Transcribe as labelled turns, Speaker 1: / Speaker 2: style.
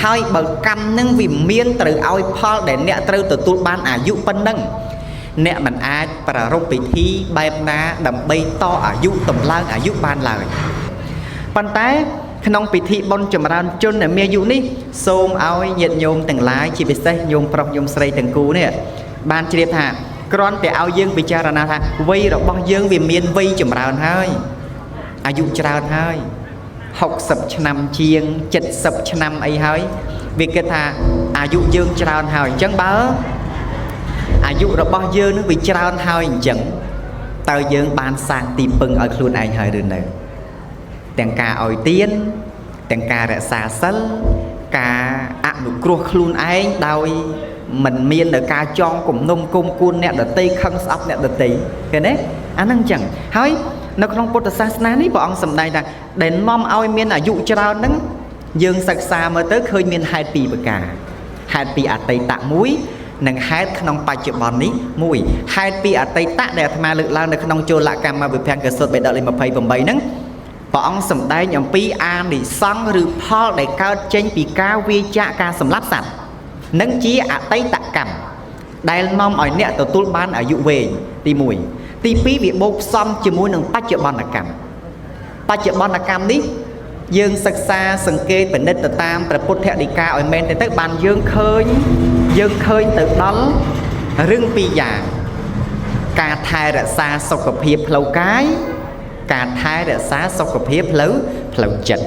Speaker 1: ហើយបើកម្មនឹងវាមានត្រូវឲ្យផលដែលអ្នកត្រូវទទួលបានអាយុប៉ុណ្ណឹងអ្នកមិនអាចប្រារព្ធពិធីបែបណាដើម្បីតអាយុតម្លើងអាយុបានឡើយប៉ុន្តែក្នុងពិធីបុណ្យចម្រើនជនដែលមានអាយុនេះសូមឲ្យញាតិញោមទាំងឡាយជាពិសេសញោមប្រុសញោមស្រីទាំងគូនេះបានជ្រាបថាគ្រាន់តែឲ្យយើងពិចារណាថាវ័យរបស់យើងវាមានវ័យចម្រើនហើយអាយុច្រើនហើយ60ឆ្នាំជាង70ឆ្នាំអីហើយវាគិតថាអាយុយើងច្រើនហើយអញ្ចឹងបើអាយុរបស់យើងនឹងវាច្រើនហើយអញ្ចឹងតើយើងបានសាងទីពឹងឲ្យខ្លួនឯងហើយឬនៅទាំងការឲ្យទានទាំងការរក្សាសិលការអនុគ្រោះខ្លួនឯងដោយមិនមាននៅការចងគំនុំគុំគួនអ្នកដតីខឹងស្អប់អ្នកដតីឃើញទេអាហ្នឹងអញ្ចឹងហើយនៅក្នុងពុទ្ធសាសនានេះព្រះអង្គសម្ដែងថាដែលនាំឲ្យមានអាយុច្រើនហ្នឹងយើងសិក្សាមើលទៅឃើញមានហេតុពីរប្រការហេតុពីអតីតមួយនិងហេតុក្នុងបច្ចុប្បន្ននេះមួយហេតុពីអតីតដែលអាត្មាលើកឡើងនៅក្នុងចូលកម្មវិភាំងកសុទ្ធបេដកលេខ28ហ្នឹងព្រះអង្គសម្ដែងអំពីអានិសង្ឃឬផលដែលកើតចេញពីការវាចាកការសម្លាប់សត្វនឹងជាអតីតកម្មដែលនាំឲ្យអ្នកទទួលបានអាយុវែងទី1ទី2វាបូកផ្សំជាមួយនឹងបច្ចុប្បន្នកម្មបច្ចុប្បន្នកម្មនេះយើងសិក្សាសង្កេតពិនិត្យទៅតាមព្រះពុទ្ធដីកាឲ្យមែនទៅបានយើងឃើញទៅដល់រឿងពីរយ៉ាងការថែរក្សាសុខភាពផ្លូវកាយការថែរក្សាសុខភាពផ្លូវចិត្ត